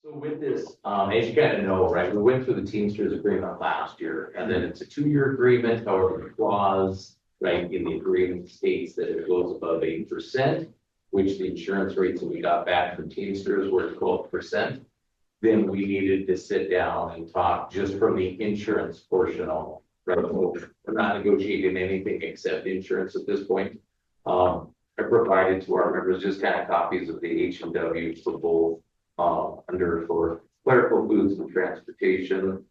So with this, as you kind of know, right, we went through the Teamsters agreement last year, and then it's a 2-year agreement. However, the clause, right, in the agreement states that if it goes above 8%, which the insurance rates that we got back from Teamsters were 12%, then we needed to sit down and talk just from the insurance portion of, right? So we're not negotiating anything except insurance at this point. I provided to our members just kind of copies of the H&W for both under for clerical foods and transportation,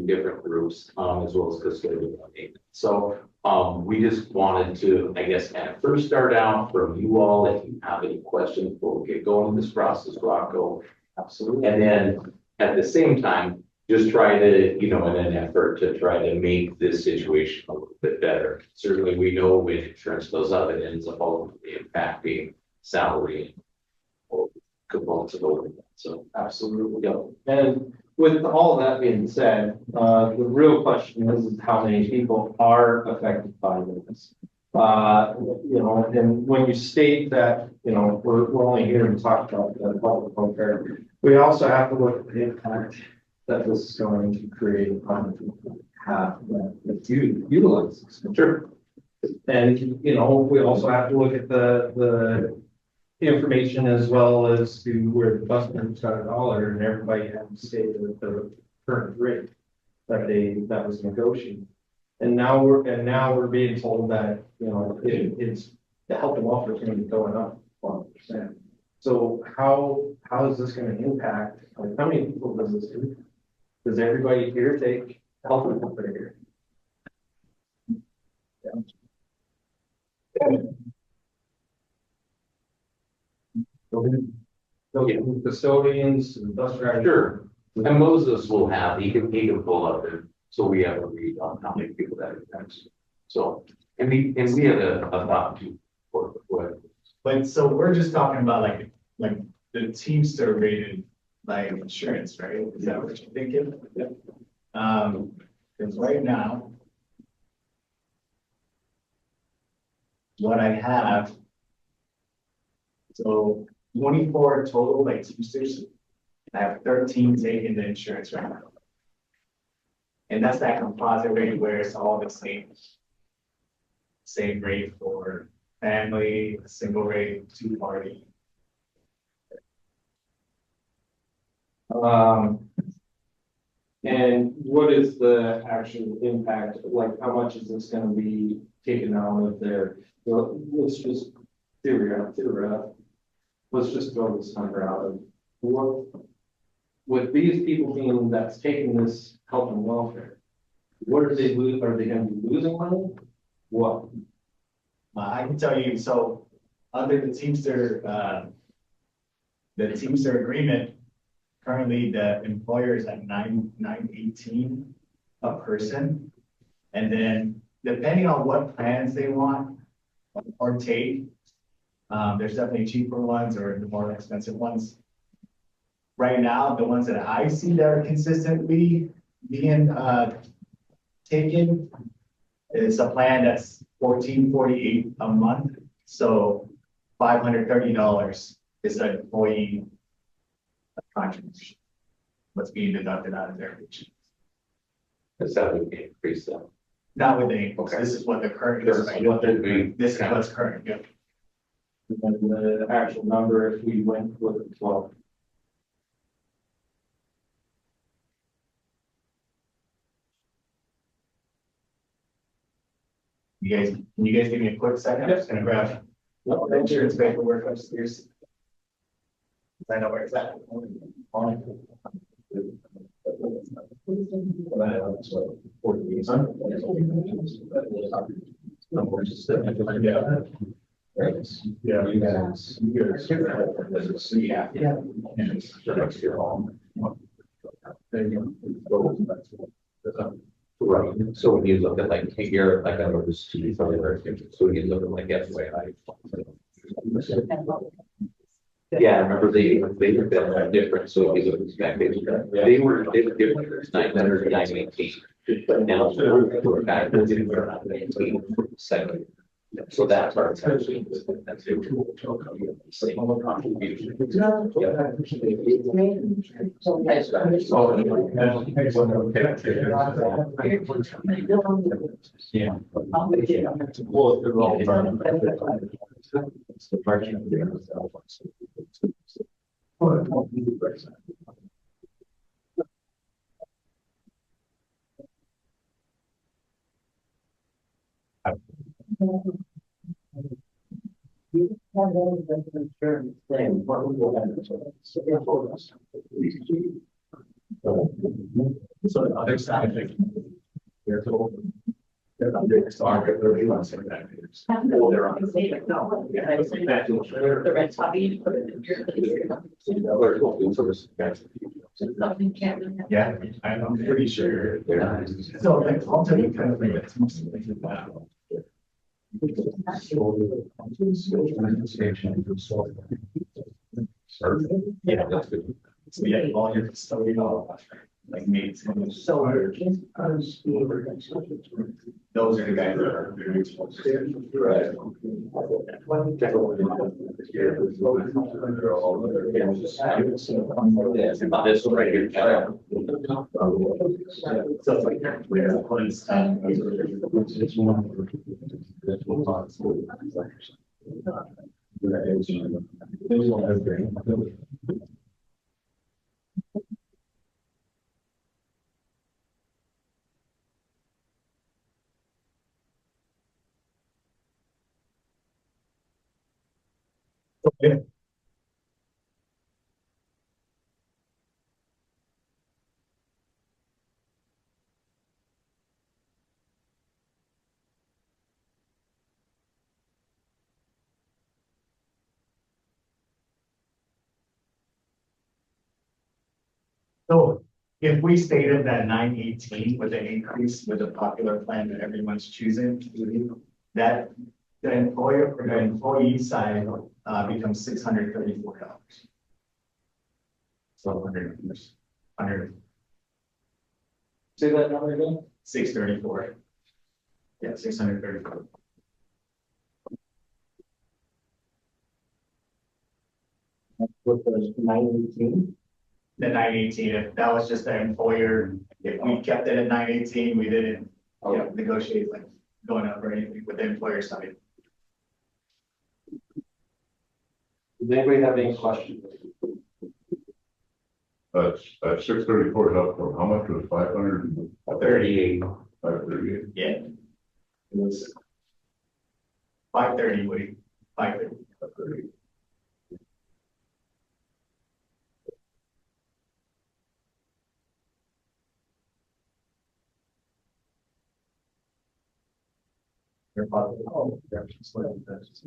different groups, as well as custodial maintenance. So we just wanted to, I guess, kind of first start out from you all. If you have any questions before we get going this process, Rocco. Absolutely. And then at the same time, just try to, in an effort to try to make this situation a little bit better. Certainly, we know when insurance goes up, it ends up ultimately impacting salary or components of overhead. So absolutely. Yep. And with all that being said, the real question is how many people are affected by this. And when you state that, we're only here to talk about the public welfare, we also have to look at the impact that this is going to create on people who have that utilize this. Sure. And, we also have to look at the information as well as to where the customers got $1 and everybody had to stay with the current rate that was negotiated. And now we're being told that it's the health and welfare is going to be going up 1%. So how is this going to impact? Like, how many people does this do? Does everybody here take health and welfare here? Yeah. Custodians, industrial. Sure. And Moses will have, he can pull up it, so we have a read on how many people that impacts. So, and we have a thought too. But so we're just talking about like the Teamster rated life insurance, right? Is that what you're thinking? Yeah. Because right now, what I have, so 24 total like Teamsters. I have 13 taking the insurance right now. And that's that composite rate where it's all the same rate for family, single rate, 2-party. And what is the actual impact? Like, how much is this going to be taken out of there? So let's just let's just throw this number out of what with these people being that's taking this health and welfare. What are they losing? Are they going to be losing money? What? I can tell you. So under the Teamster agreement, currently the employer is at $918 a person, and then depending on what plans they want or take, there's definitely cheaper ones or the more expensive ones. Right now, the ones that I see that are consistently being taken is a plan that's $1448 a month. So $530 is an employee contribution. What's being deducted out of their paycheck. That's how we can increase them. Not with the okay. This is what the current is. This is what's current. Yep. And the actual number, if we went with 12. Can you guys give me a quick second? I'm just gonna grab the insurance paperwork upstairs. I know where it's at. Yeah. Right. So when you look at like here, like I know this to so when you look at like FYI. Yeah, I remember they were different. So if you look at that page, they were different. It's 900 918. But now we're back to 19 second. So that part's actually, that's it. Same contribution. Yeah. So the other side, they're told. They're under the target, they're really on some factors. Oh, they're on. The red puppy. Yeah, I'm pretty sure. So like, ultimately, kind of like, that's mostly like that. Yeah, that's good. So yeah, all your stuff, like mates. So. Those are the guys that are very exposed. Right. This one right here. So it's like, we're putting stuff. Okay. So if we stated that 918 with an increase with the popular plan that everyone's choosing, that the employer or the employee side becomes $634. So 100. Say that number again? 634. Yeah, 634. With the 918? The 918, if that was just the employer, if we kept it at 918, we didn't, negotiate like going up or anything with the employer side. Does anybody have any questions? That's 634 is up from how much was 500? 38. 538. Yeah. It was 530, Woody. 530. You're probably, oh, that's just like that's.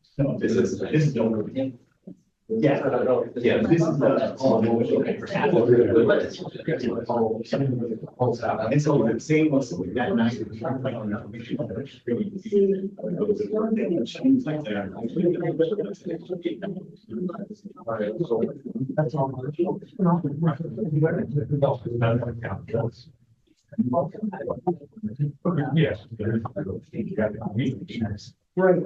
This is don't. Yeah, yeah, this is the. And so the same was that night. That's all. Yes. Right.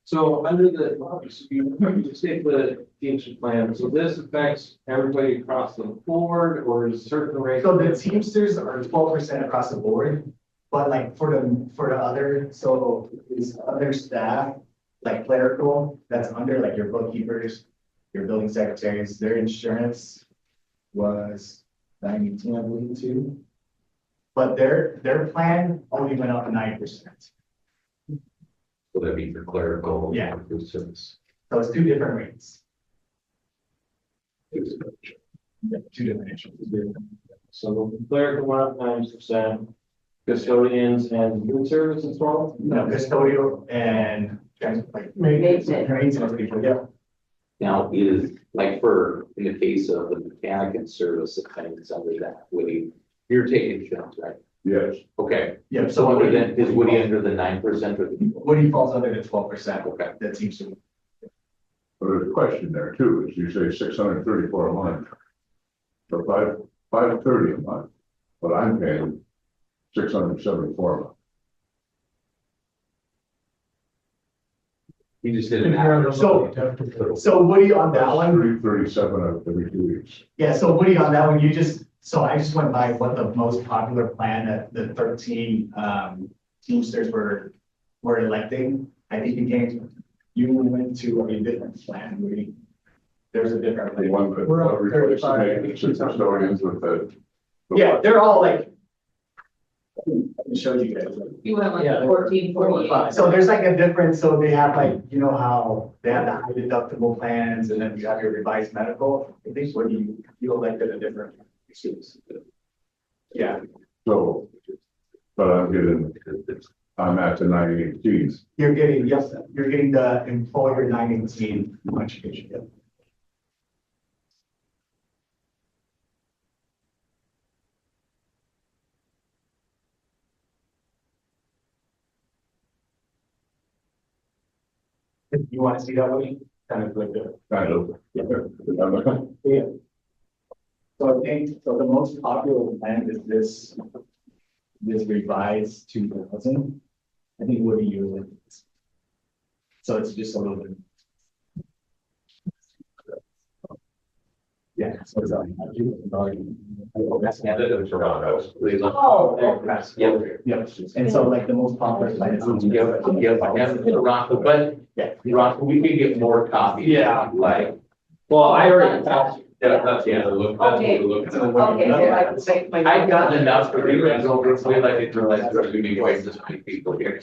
So under the, you state the Teamsters plan, so this affects everybody across the board or is certain rates? So the Teamsters are 12% across the board, but like for the other, so these other staff, like clerical, that's under like your bookkeepers, your building secretaries, their insurance was 918, I believe, too. But their plan only went up 9%. Will that be for clerical? Yeah. Food service. So it's two different rates. Yeah, two different issues. So clerical went up 9%, custodians and food service as well? No, custodial and like. Maintenance. Yeah. Now is, like for, in the case of the mechanic and service, it kind of is under that, Woody, you're taking insurance, right? Yes, Okay, Yeah, so under that, is Woody under the 9% or the? Woody falls under the 12%. Okay. That seems to. but there's a question there too, is you say 634 a month. So 530 a month, but I'm paying 674 a month. You just did it. So Woody on that one, 337 every 2 weeks. yeah, so Woody on that one, so I just went by what the most popular plan that the 13 Teamsters were electing. I think you went to a different plan, Woody. There's a different The plan. one that We're up replaces 35. maintenance and custodians with the. Yeah, they're all like. It shows you guys. You went like Yeah. 1448. So there's like a difference, so they have like, you know how they have the high deductible plans and then you have your revised medical. I think when you elected a different. Yeah, So, but I'm at the 918. you're getting, yes, you're getting the employer 918 contribution. You want to see that one? Kind of like the. Kind of. Yeah. So I think, so the most popular plan is this revised 2000. I think what do you? So it's just a little bit. Yeah. So it's Oh, Yep. And so like the most popular plan is. But, Yeah. Rocco, we can get more copies. Yeah. Like. Well, I already passed. Yeah, that's, yeah, look, that's what Okay. we're looking at. okay, so I can make my. I've gotten enough to realize over, we like it, realize there's gonna be quite this many people here.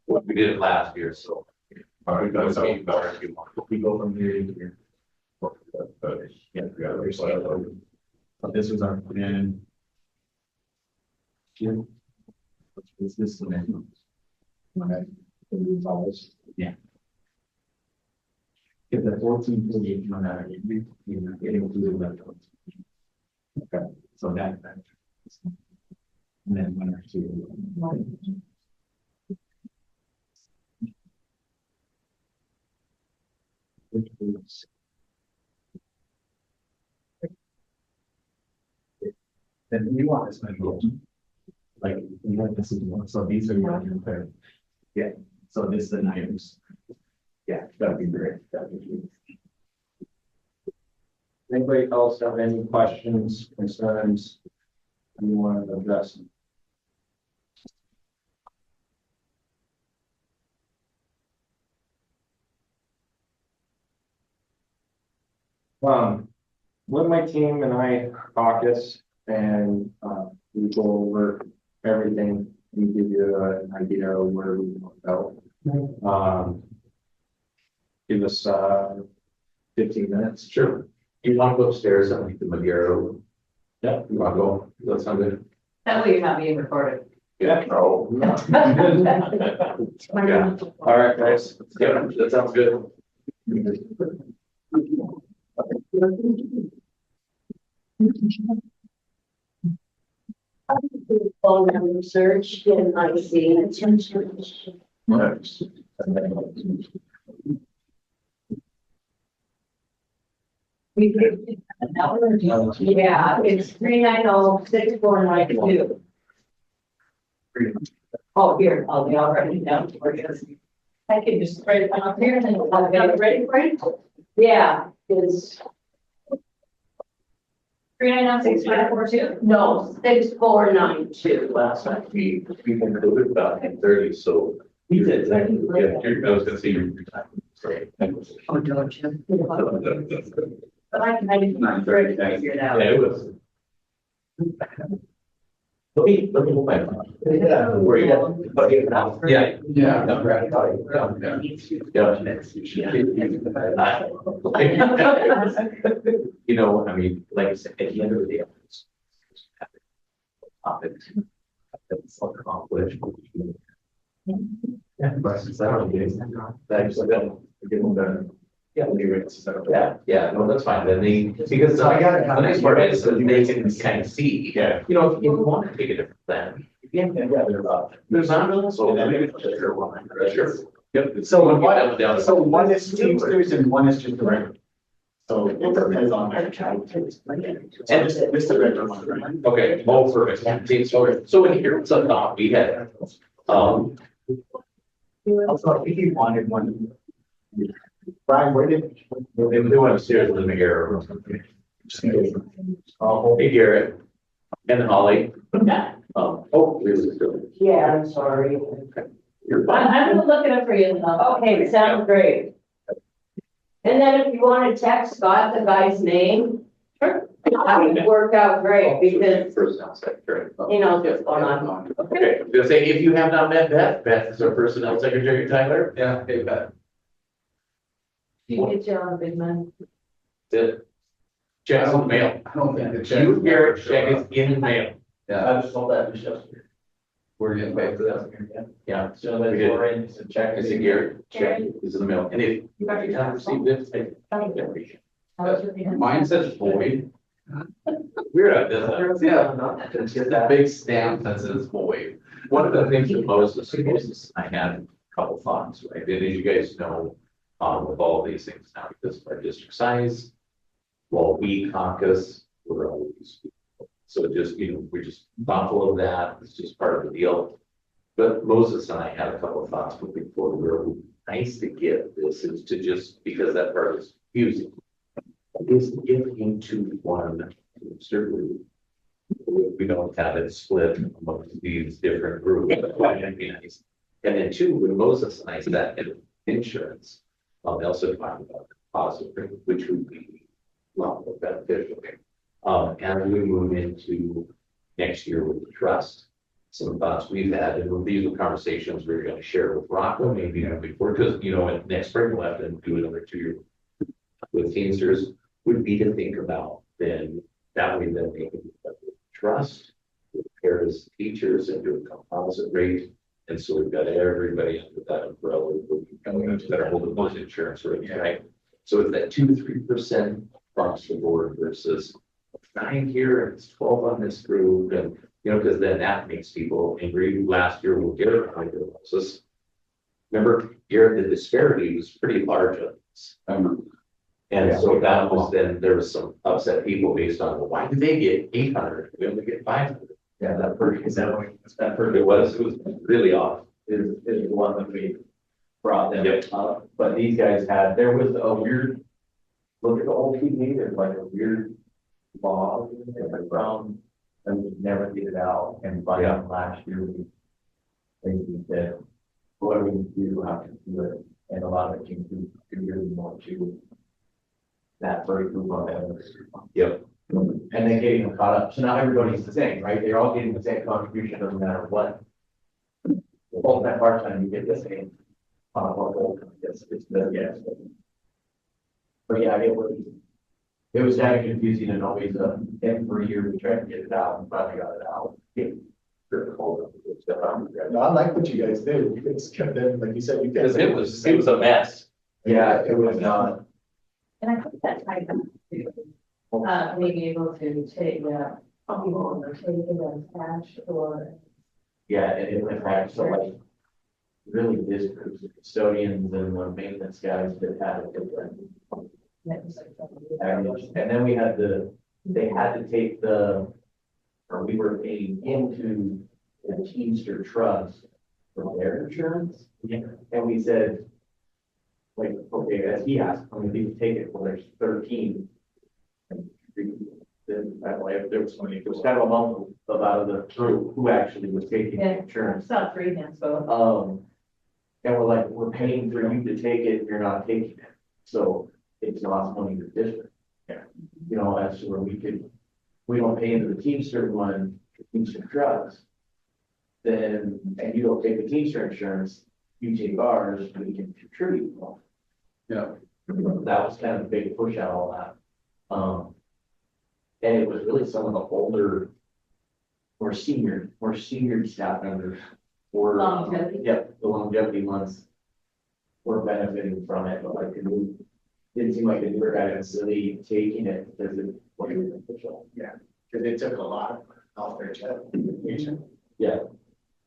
Well, we did it last year, so. All right, that's how. We go from here to here. Yeah, there's like. So this was our plan. Yeah. Is this the name? Yeah. Get the 1448 one out of it, it included left. Okay, so that. And then one or two. Then we want this one. Like, we want this is one, so these are your third. Yeah, so this is the items. Yeah, that'd be great. That'd be great. Anybody else have any questions, concerns? You want to address? With my team and I caucus and we go over everything and give you an idea of where we want to go. Give us 15 minutes. Sure. You want to go upstairs and meet the Magaro? Yeah. You want to go? That sound good? That way you're not being recorded. Yeah. Oh. Yeah. All right, guys. Yeah, that sounds good. Phone number search in IC attention. Yeah, it's 390-6492. Oh, here, I'll be all ready down for you. I can just write it down here and then I'll get it ready for you. Yeah, it's 390-6542. No, 6492. Last night, we concluded about 10:30, so. We did. Yeah, I was gonna say you're. Sorry. Oh, don't you? But I didn't figure it out. Yeah, it was. Let me move my. Yeah. Where you at? Okay, now. Yeah. Yeah. You know, I mean, like I said, at the end of the day. It's accomplished. Yeah, but since I don't get thanks, I don't give them the. Yeah, no, that's fine, then because So I got it. the next part is that they can kind of see. Yeah. You know, if you want to take a different plan. Yeah, There's not, so maybe sure, one, sure. Yep. So Down, down. So one is Teamsters and one is just the regular. So it depends on my child. And just the regular one, right? Okay, oh, perfect. So in here, it's up top, we had, Also, if you wanted one. Brian, where did? they were doing upstairs in the mirror. Hey Garrett. And Holly. Oh, really? Yeah, I'm sorry. You're fine. I'm gonna look it up for you. Okay, sounds great. And then if you want to text Scott the guy's name, that would work out great because Personnel secretary. he knows what's going on. Okay, I'm gonna say, if you have not met Beth, Beth is our personnel secretary, Tyler. Yeah, hey, Beth. Good job, big man. Did. Check's in the mail. I don't think the check. You, Garrett, check is in the mail. Yeah, just told that to Chester. we're getting paid for that. Yeah. So We did. that's a check. I said, Garrett, check is in the mail. And if You got you your haven't time. received it, I. Mine says void. We're at this. Yeah. It's just that big stamp that says void. One of the things that Moses, I had a couple thoughts, right? And as you guys know, with all these things now, because of our district size, well, we caucus, we're always. So just, you know, we're just thoughtful of that. It's just part of the deal. But Moses and I had a couple of thoughts moving forward. Where it would be nice to get this is to just, because that part is confusing. Is giving to one, certainly. We don't have it split amongst these different groups. That'd be nice. And then two, when Moses and I said that insurance, they also talked about the deposit rate, which would be a lot more beneficial. As we move into next year with the trust, some thoughts we've had, and these are conversations we're going to share with Rocco, maybe before, because, you know, next spring we'll have to do another 2 year with Teamsters, would be to think about then, that way then they can trust with pairs teachers and do a composite rate. And so we've got everybody under that umbrella that are holding those insurance rates, right? So it's that 2-3% across the board versus 9 here and it's 12 on this group, and you know, because then that makes people angry. Last year we'll get it. Remember, Garrett, the disparity was pretty large on this. And so that was then there was some upset people based on, well, why did they get 800? We only get 500. Yeah, that person, is that what, that person It was really off. is the one that we brought them Yep. up, but these guys had, there was a weird. Look at the whole TV, there's like a weird law in the ground, and we never get it out, and by last year, we. Basically said, what do we do, how to do it, and a lot of it came through, really more to. That very group of them. Yep. And then getting them caught up, so now everybody's the same, right, they're all getting the same contribution, doesn't matter what. Full time, part time, you get the same. It's the, yes. But yeah, it was kind of confusing and always, every year we tried to get it out and finally got it out. No, I like what you guys did. You guys kept them, like you said, you guys. Because it was a mess. Yeah, it was not. And I think that type of, being able to take, people or take it as cash or. Yeah, it went back, so like. Really, this group, the custodians and the maintenance guys that had a different. And then we had they had to take or we were paying into the Teamster trust for their insurance. And we said, like, okay, as he asked, how many people take it? Well, there's 13. And then I don't know if there was kind of a lump of out of the group who actually was taking the insurance. It's not free hands, so. And we're like, we're paying for you to take it, you're not taking it. So it's lost money to the district. Yeah. You know, as to where we could we don't pay into the Teamster one, for Teamster trucks, then, and you don't take the Teamster insurance, you take ours, we can contribute more. Yeah. That was kind of the big push out of all that. And it was really some of the older, more senior staff members were. Longevity. Yep, the longevity ones were benefiting from it, but like, it didn't seem like the newer guys necessarily taking it because it wasn't official. Cause it took a lot off their check. Yeah.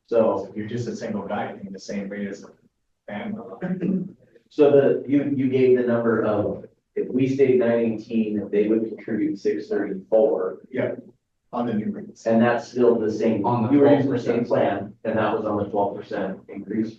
So So, if you're just a single guy, I think the same rate as a family. so you gave the number of, if we stayed 918, they would contribute 634. On the new rates. And that's still the same, On the you were using the 12%. same plan, and that was on the 12% increase.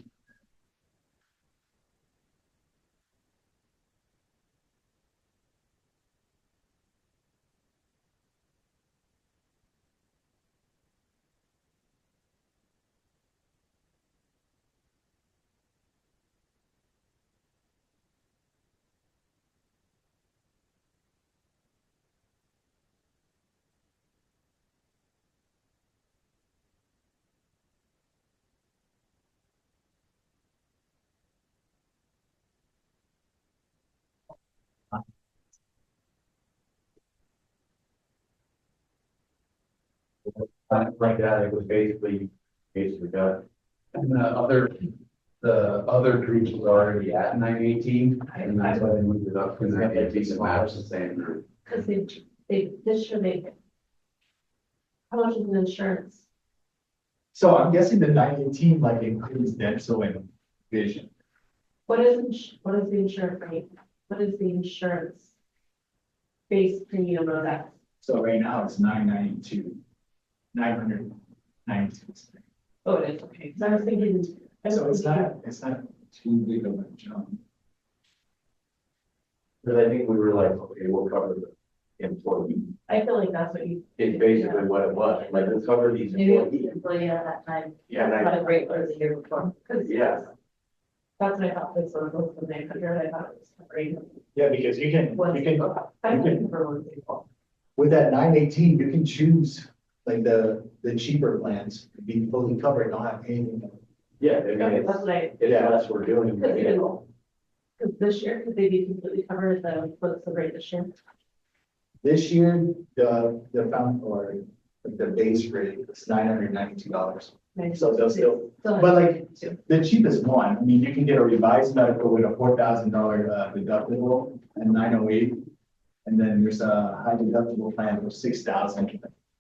Like that, it was basically done. And the other groups were already at 918, and that's why they moved it up, because they decent match the same group. Cause this should make. How much is the insurance? So I'm guessing the 918 like includes dental and vision. What is the insurance rate? What is the insurance? Base premium of that? So right now it's 992, 992. Oh, it is, okay, cause I was thinking. So it's not too big of a jump. But I think we were like, okay, we'll cover the employee. I feel like that's what you. It's basically what it was, like, we'll cover these Maybe it was employees. employee at that time. Yeah, That's and not a great was the year before, cause. Yeah. That's what I thought this was, the 900, I thought it was great. Yeah, because you can, I'm looking for one people. with that 918, you can choose like the cheaper plans, to be fully covered, not have anything. Yeah, I mean, That's what I, it's that's what we're doing. Because you know. because this year, could they be completely covered what's the rate this year? This year, the found, or like the base rate is $992. So they'll still, but like, the cheapest one, I mean, you can get a revised medical with a $4,000 deductible and 908. And then there's a high deductible plan with 6,000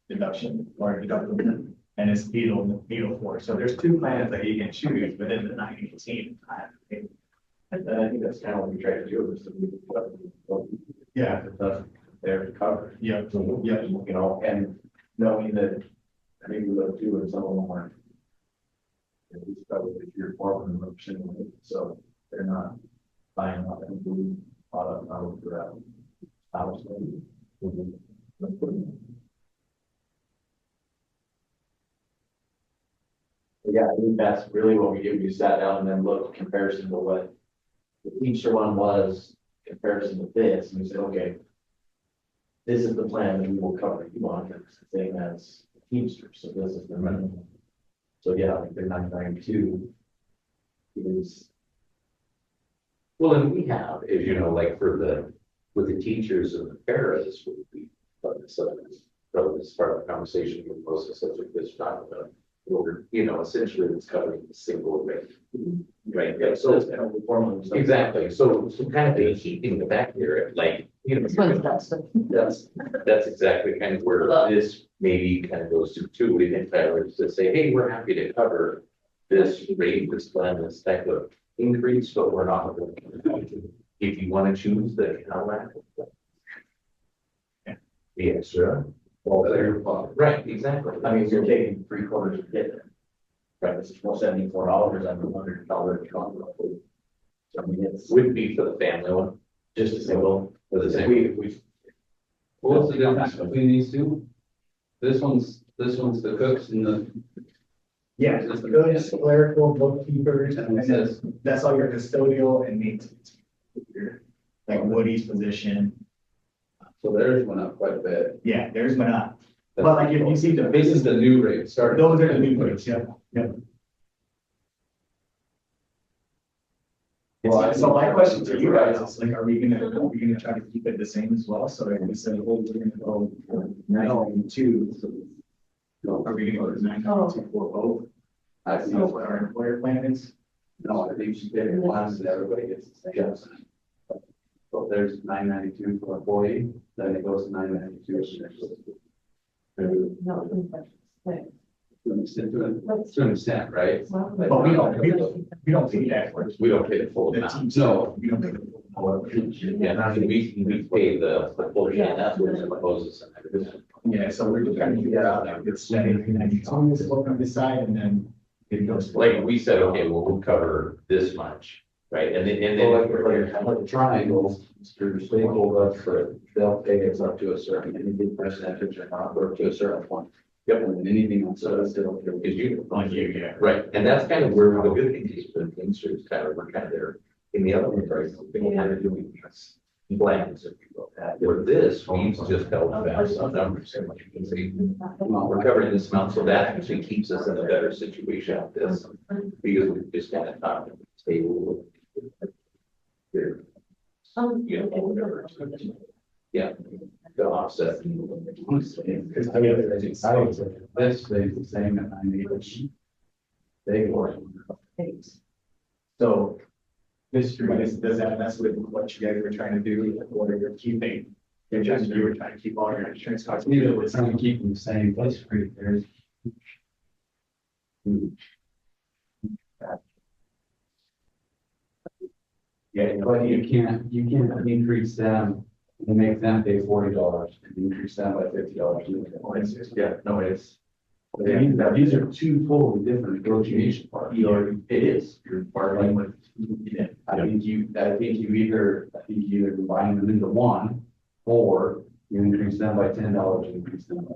deduction or deductible, and it's Beetle 4. So there's two plans that you can choose within the 918 plan. And I think that's kind of what we try to do, is Yeah, they're covered. yeah, yeah. You know, and knowing that, I think we look too, and some of them aren't. At least probably if you're foreman, so they're not buying up and doing product out of the house. Yeah, I think that's really what we did. We sat down and then looked comparison to what the Teamster one was, comparison to this, and we said, okay, this is the plan that we will cover you on, it's the same as Teamster, so this is the minimum. So yeah, like the 992 is. Well, and we have, as you know, like with the teachers and the paras, we, so probably this part of the conversation with most of such like this talk about, or, you know, essentially it's covering the single rate. Right, yeah, so It's kind of formally. exactly, so kind of the keeping the back there, like, you know. That's exactly kind of where this maybe kind of goes to too, we think Tyler is to say, hey, we're happy to cover this rate, this plan, this type of increase, but we're not going to. If you want to choose the Cadillac. The extra. Well, there, Right, exactly. I mean, you're taking 3/4 of it. Right, this is $74 on the $100 truck. So I mean, it's. Would be for the family one, just a single, for the same. We. What's the difference between these two? This one's the cooks and the. Yeah, goods, clerical, bookkeepers, and then that's all your custodial and maintenance. Like Woody's position. So theirs went up quite a bit. Yeah, there's went up. But like if you see the, This is the new rate, starting. those are the new rates, yeah. Well, So my question to you guys is like, are we gonna try to keep it the same as well? So if we said, oh, we're gonna go 992. Are we gonna go to 992 for both? I See think, what our employer plan is? no, I think you should get it once and everybody gets the same. So if there's 992 for employee, then it goes to 992. No, To an extent, right? But we don't pay that for it. We don't pay the full The amount. teams, No. we don't pay the full. Yeah, I mean, we pay the portion, that's what it proposes. Yeah, so we're just trying to figure out like it's setting, on this book on this side and then it goes. Like, we said, okay, well, we'll cover this much, right? And then, So like the triangles, your stakeholder, for they'll pay us up to a certain, anything percentage or not, or to a certain point. Yep, and then anything on service, it'll. Because you, On you, yeah. right, and that's kind of where the good thing is for the Teamsters, kind of, we're kind of there in the other one, right? They kind of doing this blends, if you will, that, where this, we've just held back some numbers, so much you can see. We're covering this amount, so that actually keeps us in a better situation at this, because we just kind of talked stable. Here, you know, whatever. Yeah, the offset. Because I mean, this stays the same at 98. They go. So this, does that mess with what you guys were trying to do, or you're keeping? You were trying to keep all your insurance costs. Neither was trying to keep them the same place for you. There's. Yeah, but you can't increase them and make them pay $40 and increase them by $50. Yeah, no, it's. These are two totally different negotiation parts. It is, you're bargaining with. I think you either combine them into one, or you increase them by $10, increase them by.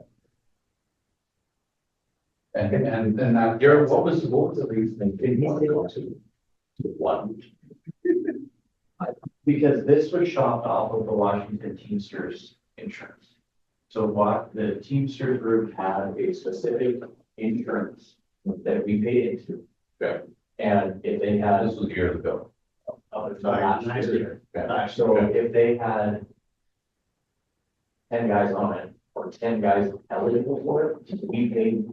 And that. Jared, what was the reason they didn't want to go to one? Because this was shopped off of the Washington Teamsters insurance. So what the Teamsters group had a specific insurance that we paid into. Okay. And if they had. This was years ago. Last year. So if they had 10 guys on it, or 10 guys eligible for it, we paid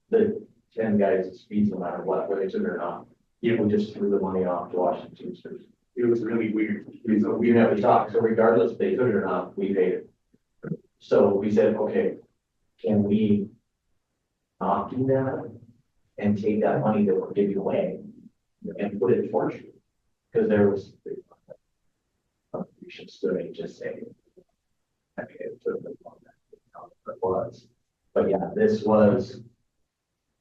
the 10 guys' fees no matter what, whether they took it or not. We just threw the money off to Washington Teamsters. It was really weird. So we never talked, so regardless if they took it or not, we paid it. So we said, okay, can we not do that and take that money that we're giving away and put it towards you? Because there was. We should still just say. I mean, it was, but yeah, this was.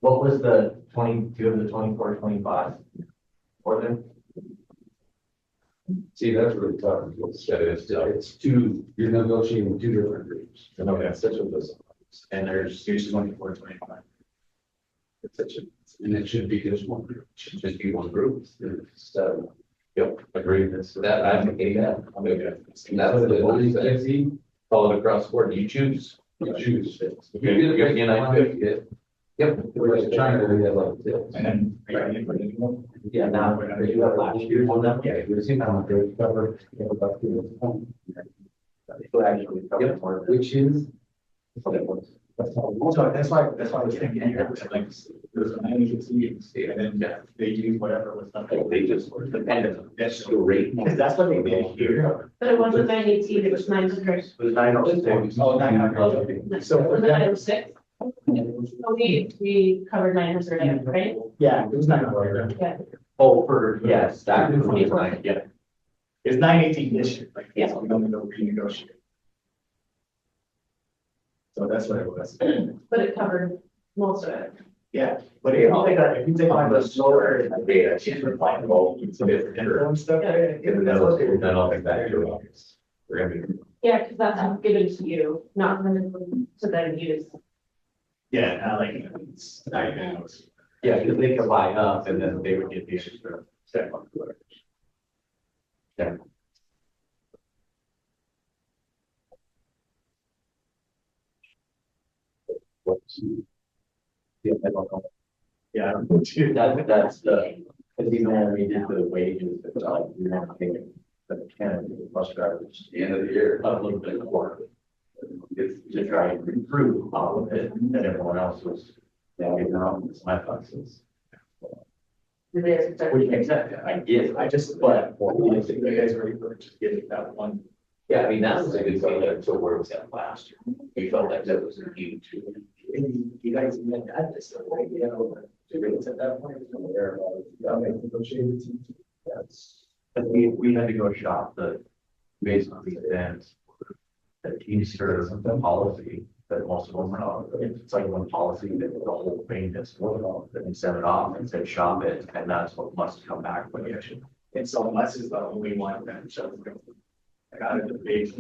What was the 22 of the 24, 25 for them? See, that's really tough. It's two, you're negotiating two different groups. No, that's such a list. And there's usually 24, 25. It's such a, And it should be just one group. it should just be one group. So, yep, agree with this. That, I'm okay, that, I'm okay. That's the only thing. Follow it across the board. You choose. You choose. Okay, you get the 950. Yep. We're like trying to read that like this. And then. are you gonna put it in? Yeah, now, you have last year's on them. Yeah, we've seen how much they cover. People actually cover more. Which is. So that's why I was thinking, here, like, there's a 950, and then they use whatever was left. They just depended on that's the rate. Because that's what they did here. But it wasn't 918, it was 900. It was 906. Oh, 900. So for Was it them, 906? So we covered 900, right? yeah, it was 900. Yeah. Oh, for, yes, that was 29, yeah. It's 918 this year, like, Yeah. so we don't go renegotiate. So that's what it was. But it covered most of it. Yeah, but if you take on the solar data, she's replying, well, it's a bit different and stuff. And then I'll be back to August. We're gonna be. Yeah, because that's given to you, not limited to then use. Yeah, not like, it's not even, it was. Yeah, because they could buy up and then they would get the extra step on the. Yeah. I don't know. Yeah, I don't know too. That's the, because even when we did the wages, it's like, we want to pay the mechanic, the bus drivers, The end of the year. a little bit more. It's to try and improve all of it, and everyone else was, yeah, you know, it's my thoughts is. It is. Which makes sense, I get it, I just, but I think you guys were able to just get that one. Yeah, I mean, that was a good thing until where it was at last year. We felt like that was a huge. You guys even had this, right? You know, it's at that point, it's aware of all the negotiated teams. Yes. But we had to go shop the, basically then. The Teamsters policy that most of them are on, it's like one policy that the whole thing is, then they send it off and say shop it, and that's what must come back when you actually. And so Les is the only one that shows. Like out of the big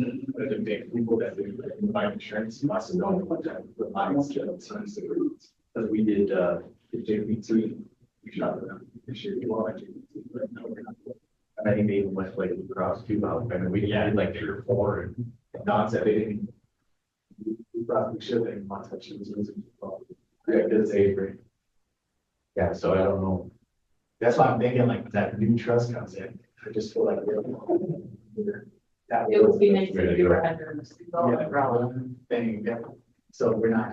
people that do buy insurance, Les is the only one that provides the teams. Because we did, The JP2, we shot them. This year, you want to. I think they even went like across too, I mean, we did like 3 or 4 and. Don said they didn't. We probably should have, not touch it was losing. Yeah, it's Avery. Yeah, so I don't know. That's why I'm thinking like that new trust comes in, I just feel like we're. That It would be nice Really if you were good. under the single umbrella. thing, yeah. So we're not.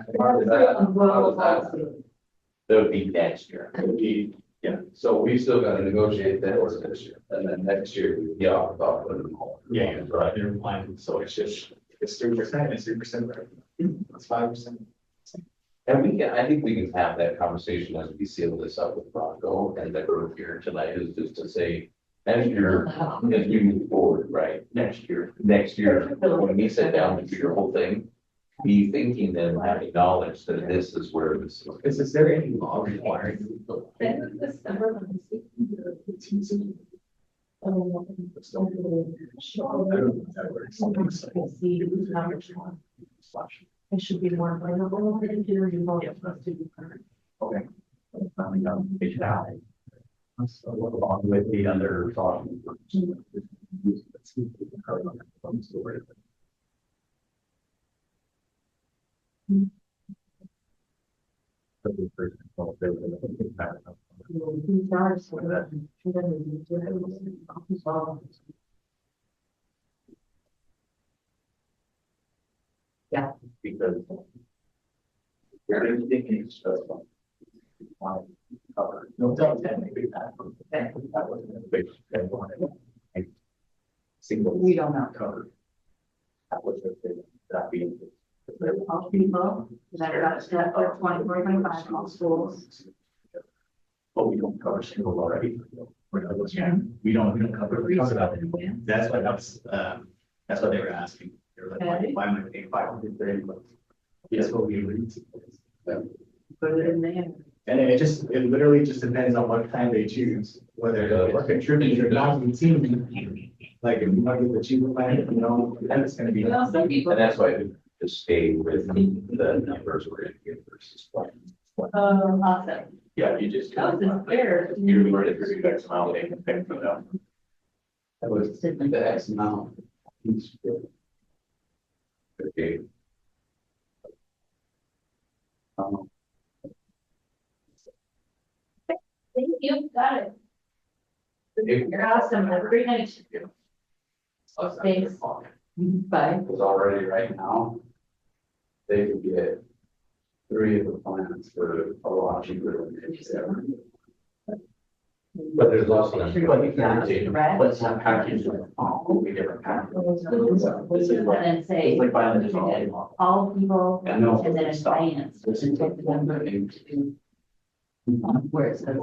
Umbrella policy. That would be next year. It would be, So we still gotta negotiate that ordinance this year, and then next year we can talk about putting them all. yeah, right, they're blind, so it's just, it's 3%, it's 3%, right? It's 5%. And we can, I think we can have that conversation as we seal this up with Bronco and the group here tonight is just to say. Next year, as we move forward, right, next year, when we sit down and do your whole thing. Be thinking then, having knowledge that this is where this is. Is there any law requiring? Then with December, when we see the I don't know if that works. See who's not rich one. It should be more available than here, you know, it's supposed to be current. Okay. Finally got it out. So along with the other thought. These are sort of- Yeah. Because. Everything is just. Covered. No, don't technically that. That wasn't a big. Single. We don't know. Covered. That was the thing, that being. All people that are up to for 24, 25 all schools. But we don't cover single already. We don't cover. Reason. That's what that's what they were asking. They were like, why am I paying 530? Yes, what we agreed to. Put it in there. And then it literally just depends on what time they choose, whether they're contributing or not to the team. Like if you want to get the cheaper plan, you know, then it's gonna be. Well, some people. And that's why we just stay with the numbers we're gonna give versus what. Awesome. Yeah, you just. That was fair. You were to figure X amount, they can pay for that. That was the X amount. Okay. Thank you, got it. You're awesome, have a great night. Thanks. Bye. Because already right now, they could get 3 of the plans for a lot cheaper than it's ever. But there's also. Let's have packages. Oh, we different packages. And then say, It's like buying this all. all people, I know. and then it's finance. And take them to, where it says,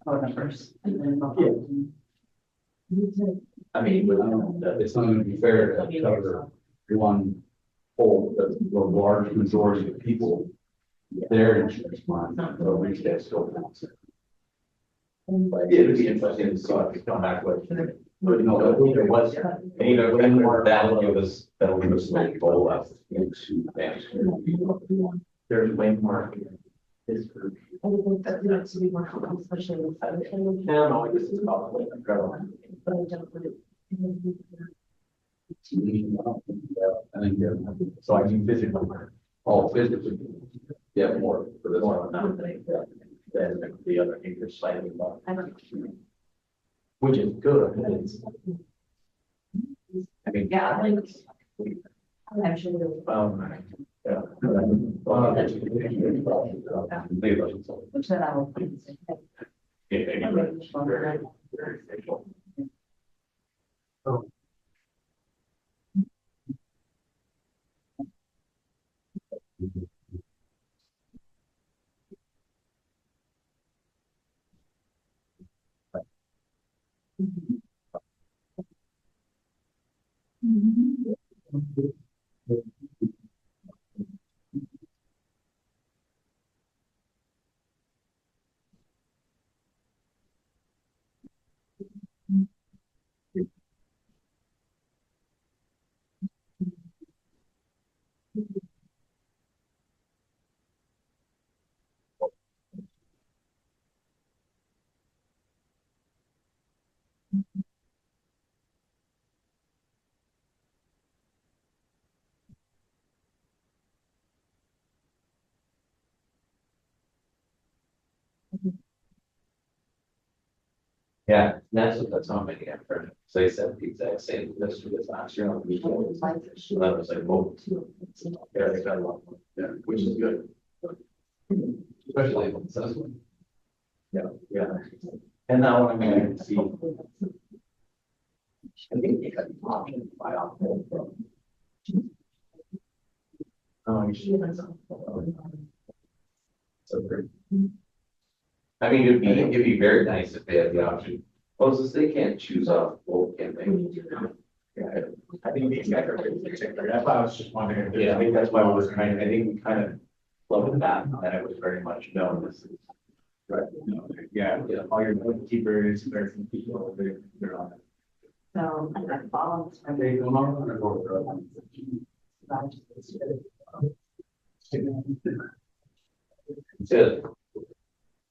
phone numbers. And then. I mean, with, It's not gonna be fair to cover one whole, the large majority of people, their insurance plan, so we can still counts. it'd be interesting to see what they come back with. But you know, it was. That'll give us like goal up into next year. There's way more. This group. That's to be more common, especially with. No, I guess it's about like incredible. But I don't put it. I think, So I mean, physically. all physically, Yeah, more for this one, not than the other acres slightly more. Which is good. I mean, Yeah, I think. I'm sure. yeah. Which then I will. Yeah, that's how many I've heard. So they said the exact same list for this last year on the weekend. So that was like, oh. Yeah, they got a lot more, yeah, which is good. Especially in this one. Yeah. And now I'm going to see. I think they got the option to buy off. Oh, you should. So great. I mean, it'd be very nice if they had the option. Moses, they can't choose off both, can they? Yeah, I think these guys are pretty particular. That's why I was just wondering. if there's Yeah, I think that's why we was trying, I think we kind of floated that, and it was very much known this is. Right. Yeah, all your bookkeepers, there's some people, they're on it. So, and I follow. They go on or go.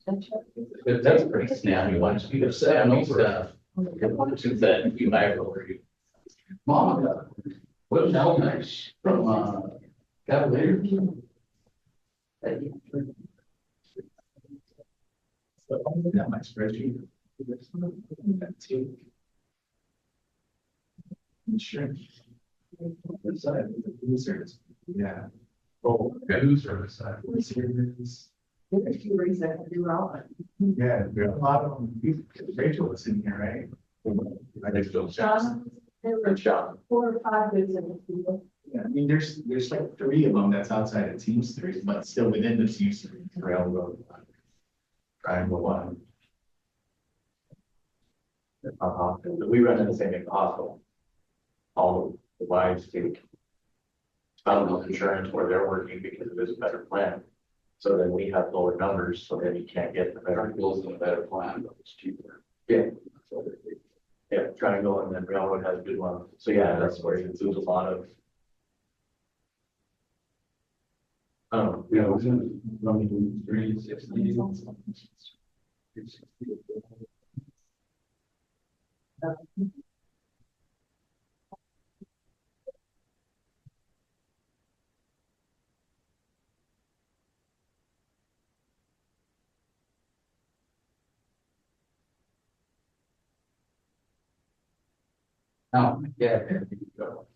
That's pretty snappy once you have said no stuff. Since that you might already. Mom, what was that nice from, Cavalier? That my spreadsheet. Insurance. Users, yeah. Oh, who's service side? Users. If you reason to do all of Yeah, there are a lot of them. Rachel was in here, right? I think so. it. John, there were Good job. 4 or 5 business people. Yeah, I mean, there's like 3 of them that's outside of Teamsters, but still within the Teamsters. Railroad. Triangle one. We run in the same thing at the hospital. All the wives take. Spousal insurance where they're working because it is a better plan. So then we have lower numbers, so then you can't get the better bills and a better plan, but it's cheaper. Yeah. Yeah, Triangle and then Railroad has a good one. So yeah, that's where you lose a lot of. Yeah, it was in, running 360. Oh, yeah. There you go.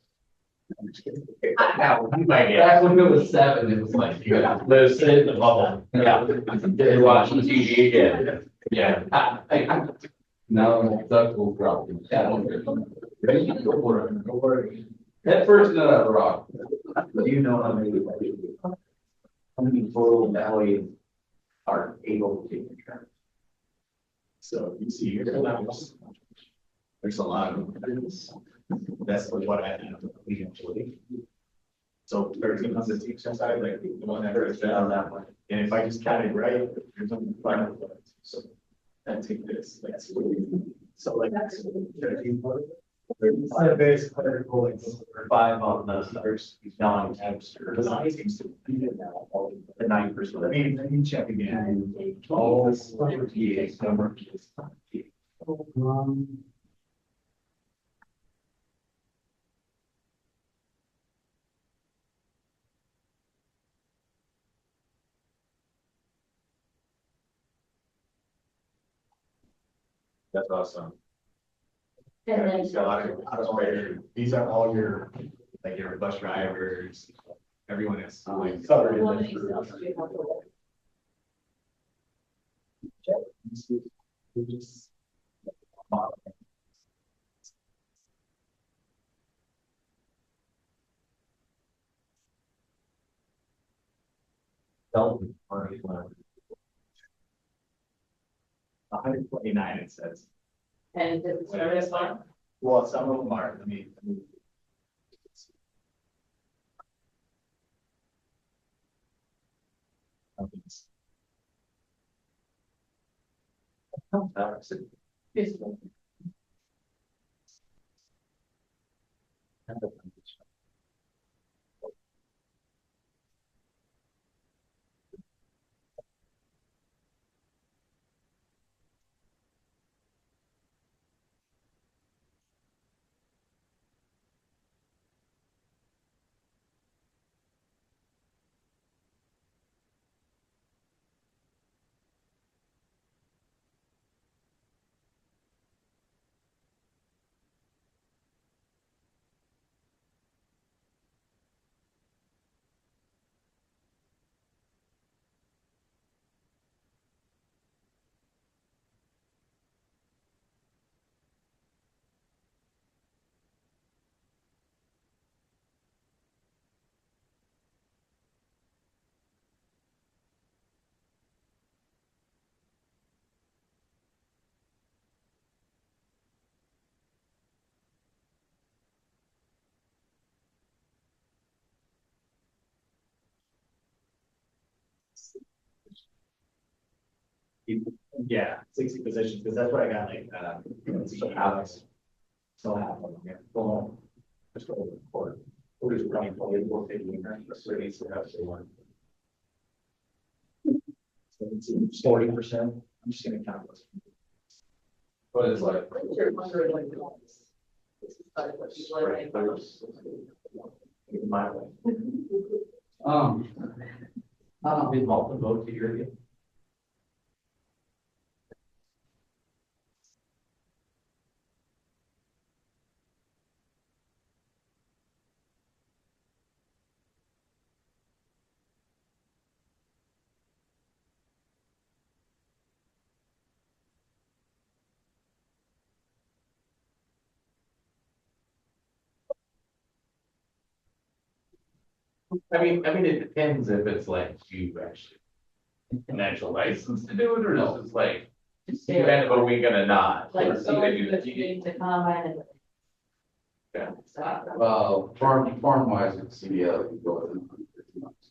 Now, you might get. Back when it was 7, it was like, you got Let us sit in the bubble. Yeah. They're watching TV again. Yeah. now Doug will drop him. Yeah, ready? Go for it. Go for it. Head first into that rock. Do you know how many total employees are able to take insurance? So you see here, there's a lot of them. That's what I have eventually. So 13 on the Teamster side, like the one that hurts down that one. And if I just count it right, there's only 5 of them. So I take this, like, so like. 13. Base clerical, like 5 on the first non-Teamster. the 9%. let me check again. All this PA's number. That's awesome. And then. These are all your, like your bus drivers, everyone is like covered in this. Dalton, already went. 129, it says. And the service line. Well, some of them are, yeah, 60 positions, because that's what I got, like, so Alex. So half of them, yeah. Well, just over the quarter. We're just running, we'll take the so it needs to have someone. 40%, I'm just gonna count those. But it's like. Right. My way. Been multiple vote to your. it depends if it's like you actually. An actual license to do it, or is this like, kind of a wink and a nod? Like, Or so they you do- need to combine and. Yeah. Well, farm wise, it's CDL, you go within 150 months.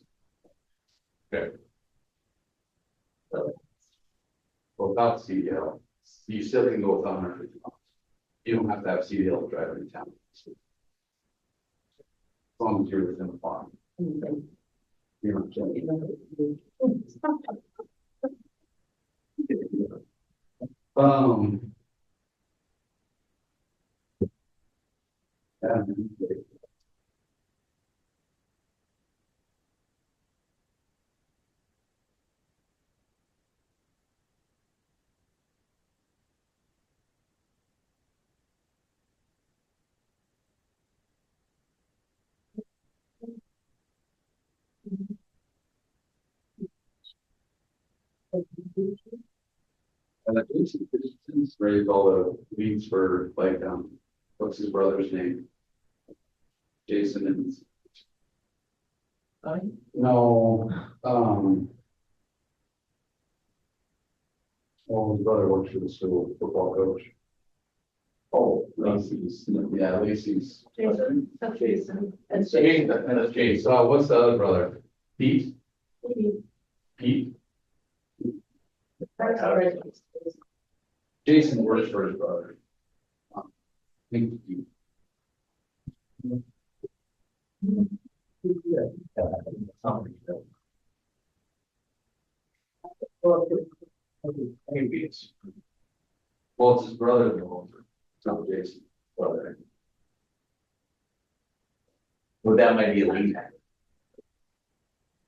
Okay. Well, without CDL, you still can go within 150 months. You don't have to have CDL to drive in town. As long as you're within the farm. You know what I'm saying? And Jason Christensen's raised all the weeds for like, what's his brother's name? Jason and. No, well, his brother works for the school football coach. Oh, Lacey's, yeah, Lacey's. Jason, that's Jason. That's Jason, that's Jason. What's the other brother? Pete? Pete? Jason works for his brother. I think he. Well, it's his brother that owns it. It's not Jason's brother. Well, that might be a lead.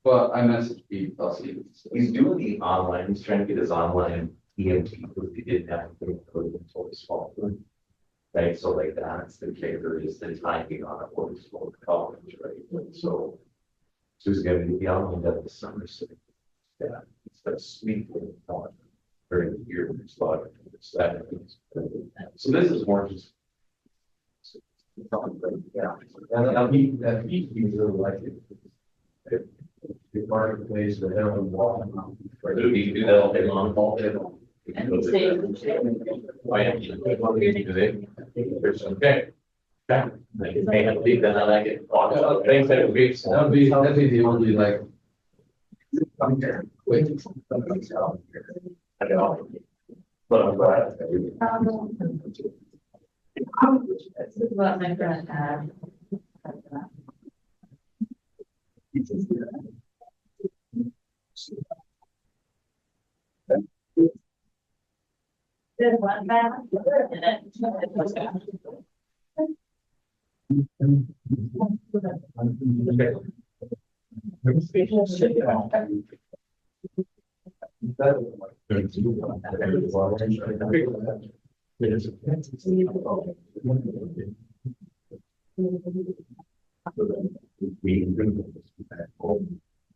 But I messaged Pete, I'll see. He's doing the online, he's trying to get his online EMT, because we didn't have to go until this fall. Right, so like that's the kicker is the timing on it, what is going college, right? So Sue's gonna be young and then the summer, so yeah, it's that sweet thing during the year, it's like, it's that. So this is more just. Yeah, and that heat, you really like it. The part of the place that they're on wall. Do you do that all day long? All day long. And stay. Oh, yeah. Do they? Okay. Okay. I can pay him leave, then I like it. Thanks, that would be. That'd be the only like. Wait. I know. But I'm glad. This is what my friend had. There's one back.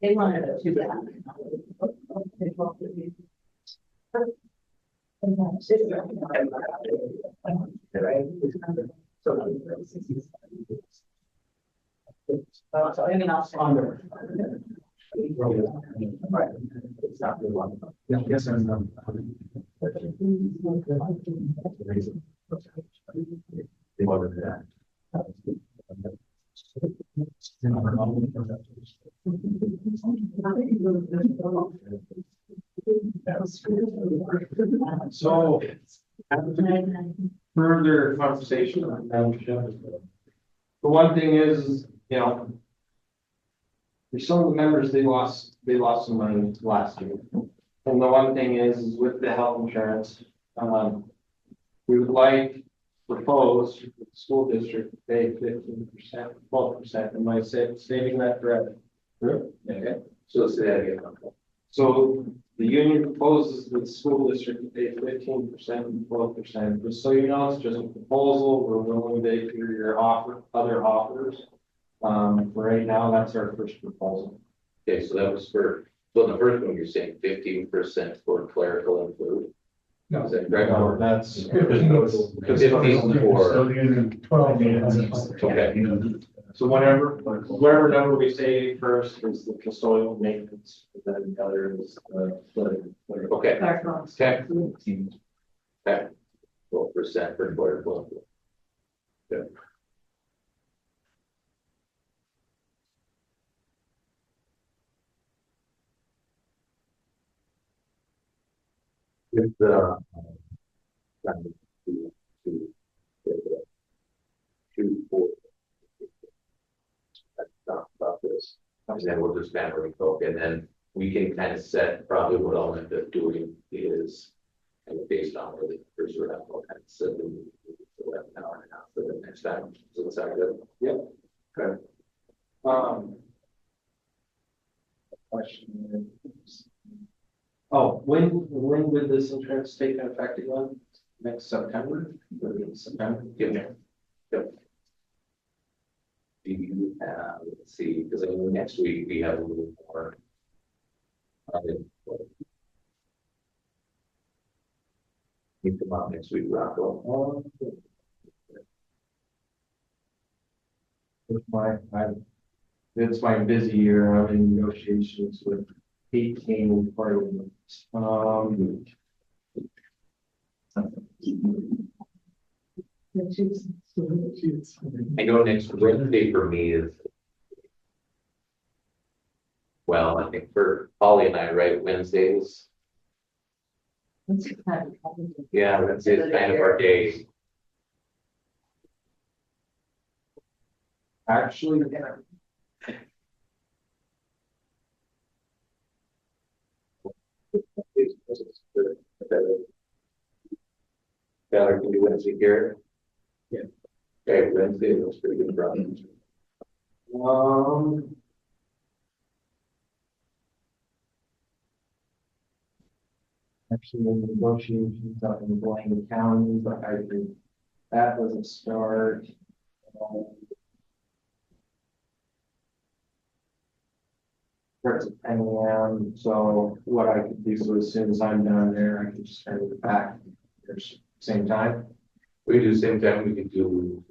They wanted it too bad. So I mean, I'll stronger. Yes, I'm. So, further conversation on membership. The one thing is, you know, for some of the members, they lost some money last year. And the one thing is with the health insurance, we would like propose the school district to pay 15%, 12%. Am I stating that correct? Okay. So say that again. So the union proposes that the school district to pay 15% and 12%. Just so you know, it's just a proposal. We're willing to hear your other offers. For right now, that's our first proposal. Okay, so that was for, so in the first one, you're saying 15% for clerical and food? No, Is that correct? no, that's. 15 for, okay, So whatever number we say first is the custodial maintenance, and then the other is the. okay, Clerk. okay. Okay, 12% for clerical and food. Okay. With the two, four. Let's talk about this, and then we'll just manually vote, and then we can kind of set probably what I'll end up doing is. And based on where the first round, I'll kind of set them for an hour and a half for the next time. So it's sound good? Yep. Okay. Question. Oh, when would this insurance take effect again? Next September? September? Yep. Yep. Do you have, let's see, because I mean, next week we have a little more. You come out next week, Rocco. It's my busy year. I'm in negotiations with 18 departments. I know next Wednesday for me is. Well, I think for Polly and I, right, Wednesdays. Yeah, Wednesday is kind of our day. Actually, Tyler, can you Wednesday here? Yeah. Okay, Wednesday looks pretty good for us. actually in negotiations up in Blaine County, but I think that was a start. Starts at 10 a.m. So what I could do, so as soon as I'm done there, I can just turn it back. There's same time. We do the same time, we could do,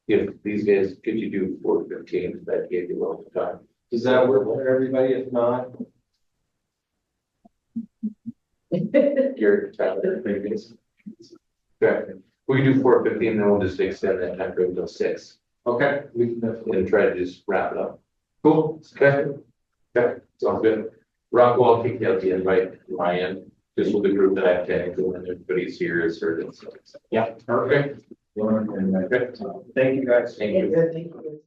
if these guys, could you do 4:15, that gave you a little time. Does that work for everybody? If not, Your time there, maybe. Okay, we can do 4:15, then we'll just extend that time frame until 6, okay, we can definitely. and try to just wrap it up. Cool, okay, okay, sounds good. Rockwell, I'll kick you out the invite, Ryan, just with the group that I've tagged, and everybody's here is heard it. So, yeah, perfect. Okay. Thank you guys. Thank you. Thank you.